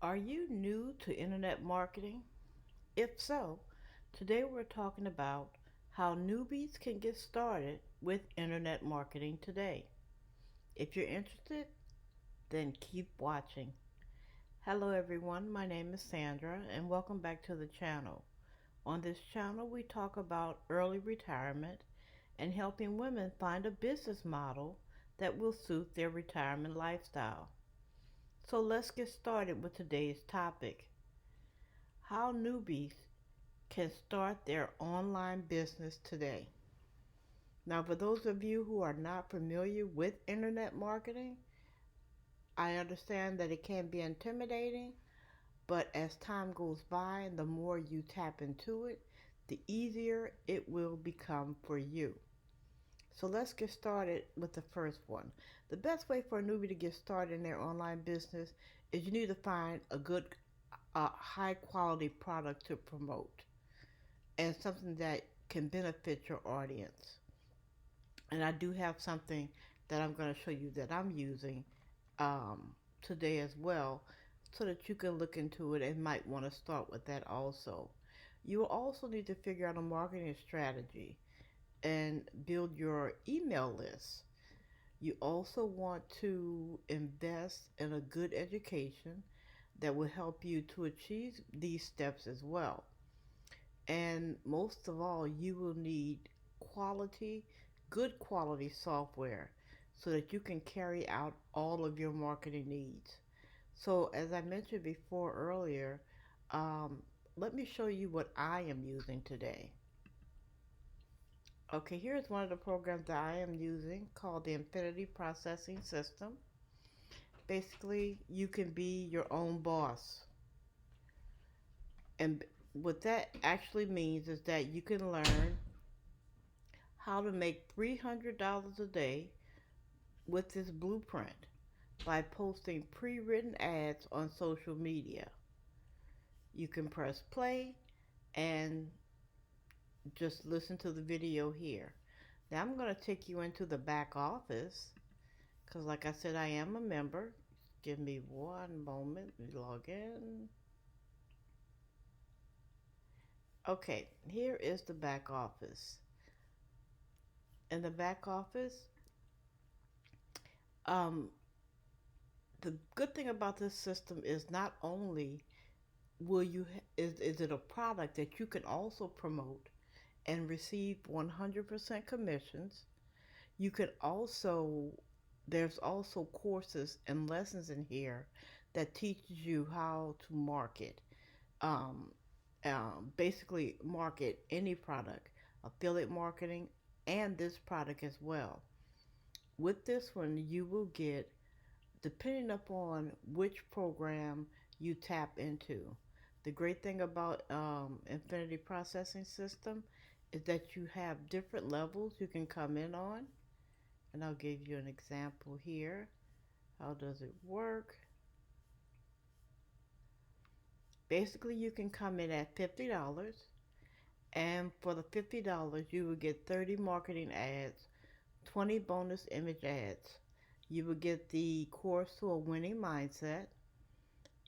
Are you new to internet marketing? If so, today we're talking about how newbies can get started with internet marketing today. If you're interested, then keep watching. Hello everyone, my name is Sandra and welcome back to the channel. On this channel, we talk about early retirement and helping women find a business model that will suit their retirement lifestyle. So let's get started with today's topic: how newbies can start their online business today. Now, for those of you who are not familiar with internet marketing, I understand that it can be intimidating, but as time goes by and the more you tap into it, the easier it will become for you. So let's get started with the first one. The best way for a newbie to get started in their online business is you need to find a good, high quality product to promote and something that can benefit your audience. And I do have something that I'm going to show you that I'm using today as well, so that you can look into it and might want to start with that also. You will also need to figure out a marketing strategy and build your email list. You also want to invest in a good education that will help you to achieve these steps as well. And most of all, you will need quality, good quality software so that you can carry out all of your marketing needs. So, as I mentioned before earlier, um, let me show you what I am using today. Okay, here's one of the programs that I am using called the Infinity Processing System. Basically, you can be your own boss. And what that actually means is that you can learn how to make $300 a day with this blueprint by posting pre-written ads on social media. You can press play and just listen to the video here. Now I'm going to take you into the back office because, like I said, I am a member. Give me one moment. Log in. Okay, here is the back office. In the back office, um, the good thing about this system is not only will you is it a product that you can also promote and receive 100% commissions. You can also There's also courses and lessons in here that teaches you how to market. Um, Basically market any product, affiliate marketing, and this product as well. With this one, you will get, depending upon which program you tap into. The great thing about Infinity Processing System is that you have different levels you can come in on. And I'll give you an example here. How does it work? Basically, you can come in at $50, and for the $50, you will get 30 marketing ads, 20 bonus image ads. You will get the course to a winning mindset.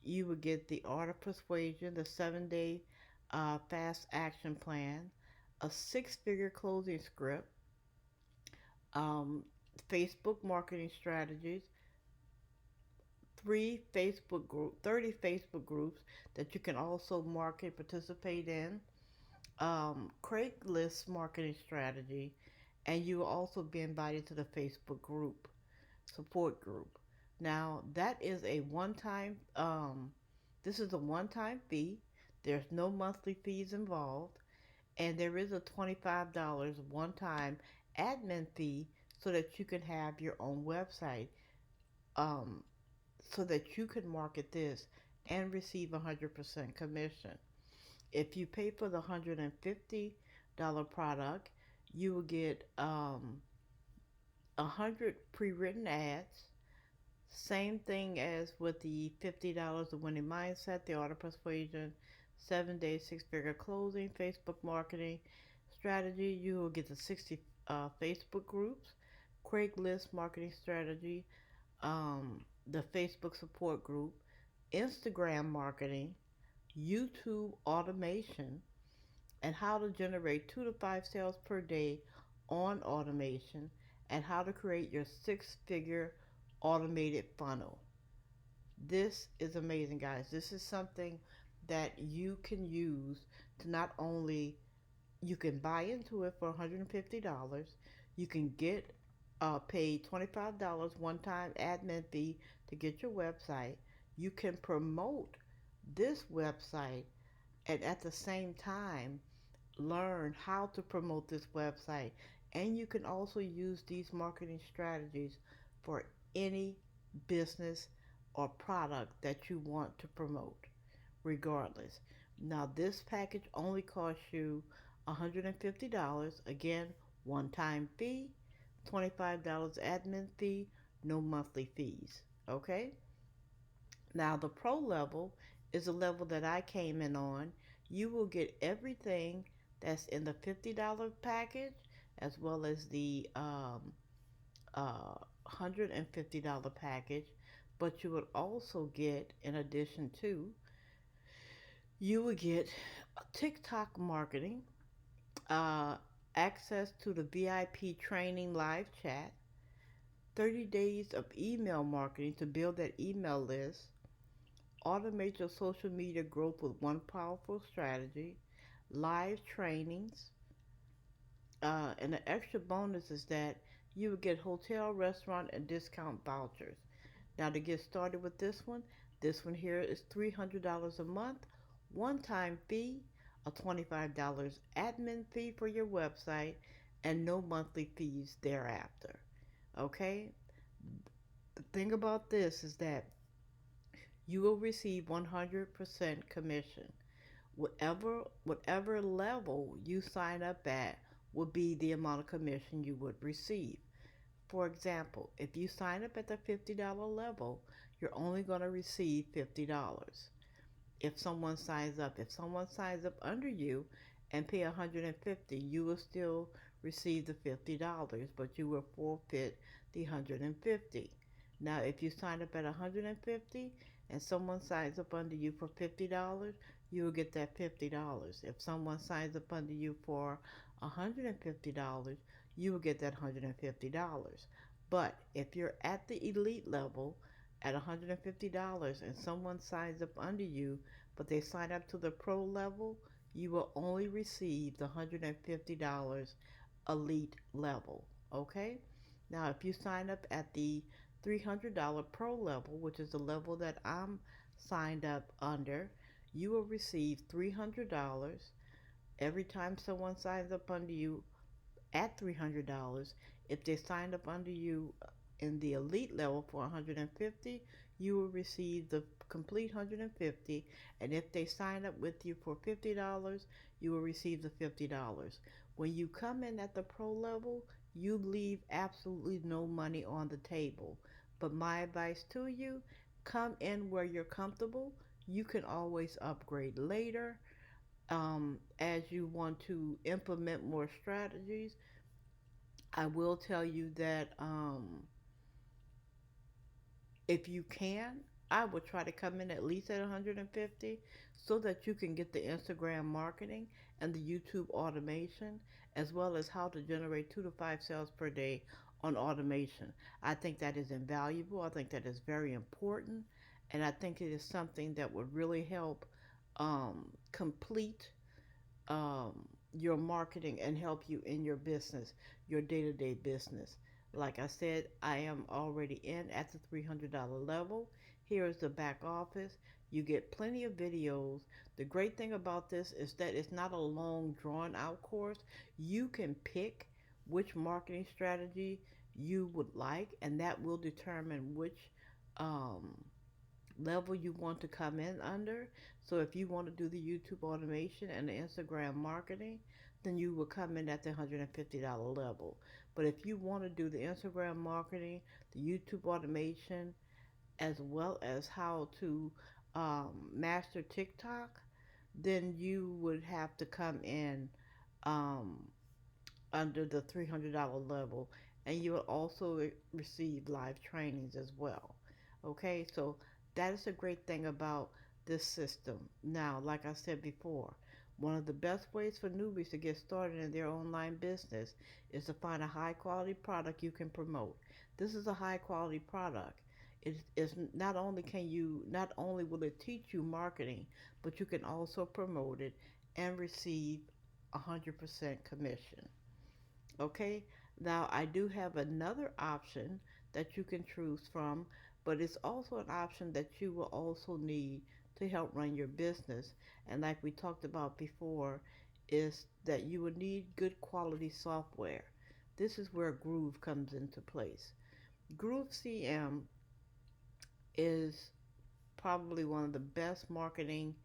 You will get the art of persuasion, the 7-day fast action plan, a 6-figure closing script, um, Facebook marketing strategies, 30 Facebook groups that you can also market, participate in, Craigslist marketing strategy, and you will also be invited to the Facebook group, support group. Now that is a one-time. This is a one-time fee. There's no monthly fees involved, and there is a $25 one-time admin fee so that you can have your own website. Um, so that you can market this and receive 100% commission. If you pay for the $150 product, you will get 100 pre-written ads. Same thing as with the $50, the winning mindset, the art of persuasion, 7 day, 6-figure closing, Facebook marketing strategy. You will get the 60 Facebook groups, Craigslist marketing strategy, the Facebook support group, Instagram marketing, YouTube automation, and how to generate 2 to 5 sales per day on automation, and how to create your 6 figure automated funnel. This is amazing, guys. This is something that you can use to not only you can buy into it for $150. You can get paid $25 one-time admin fee to get your website. You can promote this website and at the same time learn how to promote this website. And you can also use these marketing strategies for any business or product that you want to promote, regardless. Now, this package only costs you $150. Again, one time fee, $25 admin fee, no monthly fees. Okay? Now, the pro level is a level that I came in on. You will get everything that's in the $50 package as well as the $150 package, but you would also get, in addition to, you would get TikTok marketing, uh, access to the VIP training live chat, 30 days of email marketing to build that email list, automate your social media growth with one powerful strategy, live trainings, and the extra bonus is that you will get hotel, restaurant, and discount vouchers. Now, to get started with this one here is $300 a month, one time fee, a $25 admin fee for your website, and no monthly fees thereafter. Okay? The thing about this is that you will receive 100% commission. Whatever level you sign up at will be the amount of commission you would receive. For example, if you sign up at the $50 level, you're only going to receive $50. If someone signs up under you and pay 150, you will still receive the $50, but you will forfeit the 150. Now, if you sign up at 150 and someone signs up under you for $50, you will get that $50. If someone signs up under you for $150, you will get that $150. But if you're at the elite level at $150 and someone signs up under you, but they sign up to the pro level, you will only receive the $150 elite level. Okay? Now, if you sign up at the $300 pro level, which is the level that I'm signed up under, you will receive $300 every time someone signs up under you at $300. If they signed up under you in the elite level for 150, you will receive the complete 150. And if they sign up with you for $50, you will receive the $50. When you come in at the pro level, you leave absolutely no money on the table. But my advice to you, come in where you're comfortable. You can always upgrade later as you want to implement more strategies. I will tell you that if you can, I would try to come in at least at 150 so that you can get the Instagram marketing and the YouTube automation, as well as how to generate 2 to 5 sales per day on automation. I think that is invaluable. I think that is very important. And I think it is something that would really help complete your marketing and help you in your business, your day to day business. Like I said, I am already in at the $300 level. Here is the back office. You get plenty of videos. The great thing about this is that it's not a long, drawn out course. You can pick which marketing strategy you would like, and that will determine which um, level you want to come in under. So if you want to do the YouTube automation and the Instagram marketing, then you will come in at the $150 level. But if you want to do the Instagram marketing, the YouTube automation, as well as how to master TikTok, then you would have to come in um, under the $300 level, and you will also receive live trainings as well. Okay, so that is a great thing about this system. Now, like I said before, one of the best ways for newbies to get started in their online business is to find a high quality product you can promote. This is a high quality product. It is not only will it teach you marketing, but you can also promote it and receive 100% commission. Okay, now I do have another option that you can choose from, but it's also an option that you will also need to help run your business. And like we talked about before, is that you will need good quality software. This is where Groove comes into place. Groove CM is probably one of the best marketing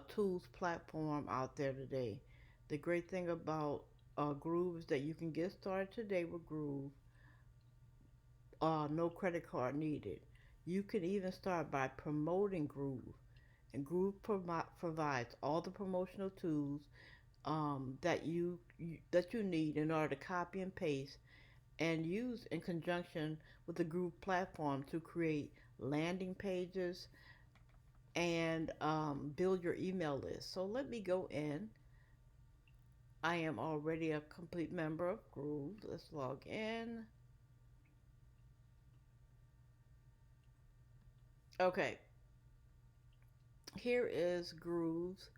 tools platform out there today. The great thing about Groove is that you can get started today with Groove. No credit card needed. You can even start by promoting Groove, and Groove provides all the promotional tools that you need in order to copy and paste and use in conjunction with the Groove platform to create landing pages and build your email list. So let me go in. I am already a complete member of Groove. Let's log in. Okay, here is Groove's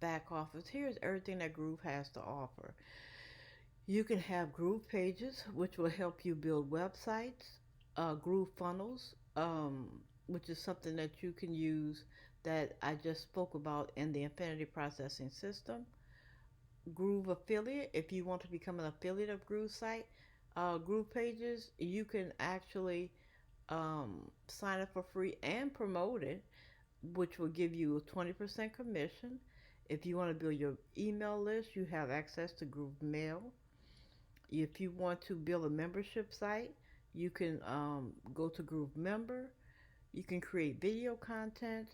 back office. Here's everything that Groove has to offer. You can have Groove pages, which will help you build websites, GrooveFunnels, which is something that you can use that I just spoke about in the Infinity Processing System. Groove Affiliate, if you want to become an affiliate of Groove site, Groove pages, you can actually sign up for free and promote it, which will give you a 20% commission. If you want to build your email list, you have access to Groove Mail. If you want to build a membership site, you can go to Groove Member. You can create video content.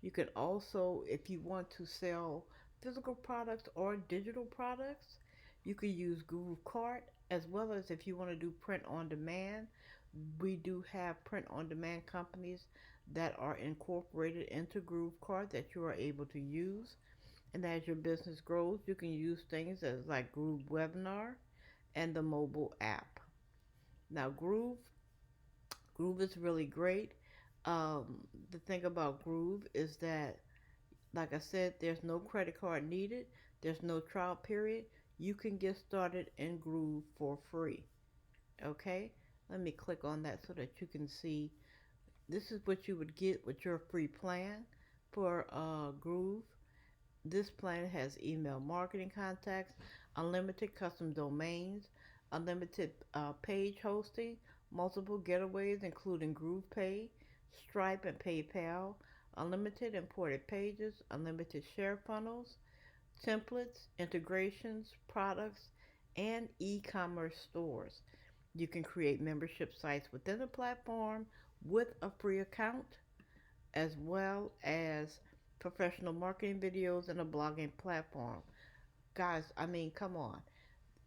You can also, if you want to sell physical products or digital products, you can use Groove Cart, as well as if you want to do print on demand. We do have print on demand companies that are incorporated into Groove Cart that you are able to use. And as your business grows, you can use things as like Groove Webinar and the mobile app. Now, Groove is really great. The thing about Groove is that, like I said, there's no credit card needed. There's no trial period. You can get started in Groove for free. Okay? Let me click on that so that you can see. This is what you would get with your free plan for Groove. This plan has email marketing contacts, unlimited custom domains, unlimited page hosting, multiple getaways including GroovePay, Stripe, and PayPal, unlimited imported pages, unlimited share funnels, templates, integrations, products, and e-commerce stores. You can create membership sites within the platform with a free account, as well as professional marketing videos and a blogging platform. Guys, I mean, come on.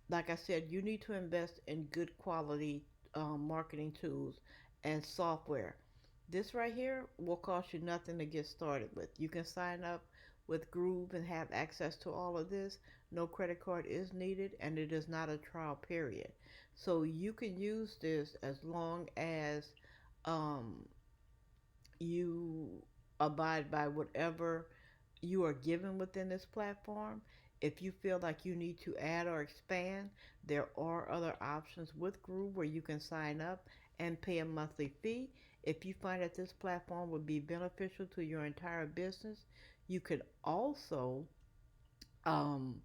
Like I said, you need to invest in good quality marketing tools and software. This right here will cost you nothing to get started with. You can sign up with Groove and have access to all of this. No credit card is needed, and it is not a trial period. So you can use this as long as um, you abide by whatever you are given within this platform. If you feel like you need to add or expand, there are other options with Groove where you can sign up and pay a monthly fee. If you find that this platform would be beneficial to your entire business, you could also um,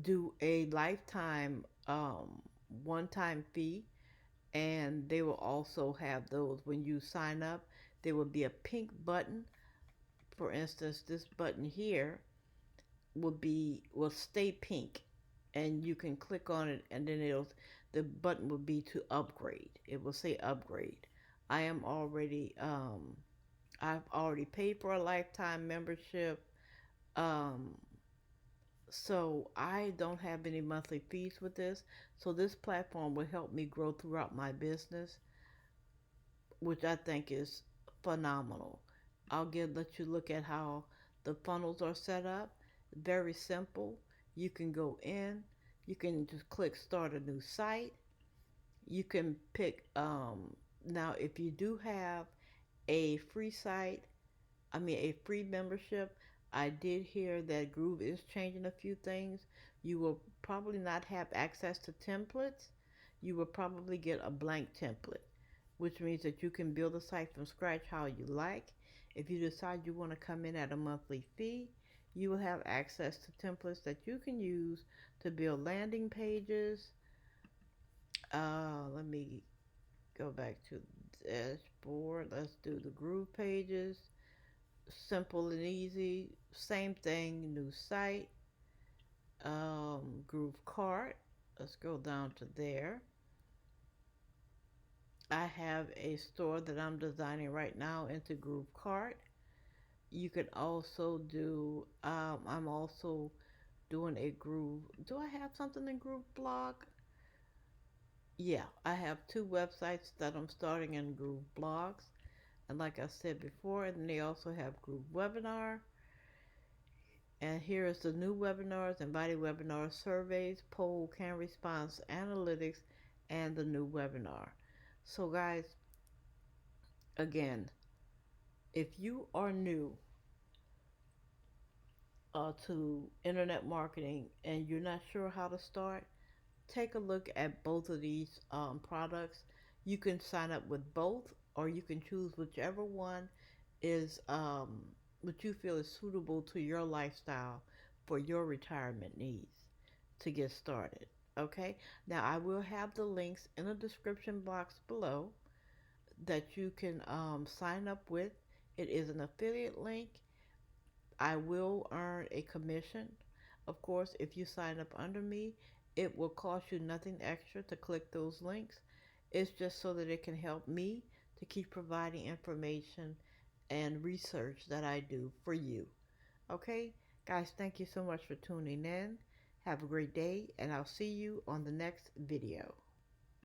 do a lifetime one-time fee, and they will also have those when you sign up. There will be a pink button. For instance, this button here will stay pink, and you can click on it, and then the button will be to upgrade. It will say upgrade. I am already I've already paid for a lifetime membership, um, so I don't have any monthly fees with this. So this platform will help me grow throughout my business, which I think is phenomenal. Let you look at how the funnels are set up. Very simple. You can go in, you can just click start a new site. You can pick, now if you do have a free site, a free membership, I did hear that Groove is changing a few things. You will probably not have access to templates. You will probably get a blank template, which means that you can build a site from scratch how you like. If you decide you want to come in at a monthly fee, you will have access to templates that you can use to build landing pages. Let me go back to the dashboard. Let's do the Groove pages. Simple and easy. Same thing, new site. Groove cart. Let's go down to there. I have a store that I'm designing right now into Groove cart. You can also do, I'm also doing a Groove. Do I have something in Groove blog? Yeah, I have two websites that I'm starting in Groove blogs. And like I said before, and they also have Groove webinar. And here is the new webinars, invited webinar surveys, poll, can response, analytics, and the new webinar. So guys, again, if you are new to internet marketing and you're not sure how to start, take a look at both of these products. You can sign up with both, or you can choose whichever one is what you feel is suitable to your lifestyle for your retirement needs to get started. Okay, now I will have the links in the description box below that you can sign up with. It is an affiliate link. I will earn a commission. Of course, if you sign up under me, it will cost you nothing extra to click those links. It's just so that it can help me to keep providing information and research that I do for you. Okay? Guys, thank you so much for tuning in. Have a great day, and I'll see you on the next video.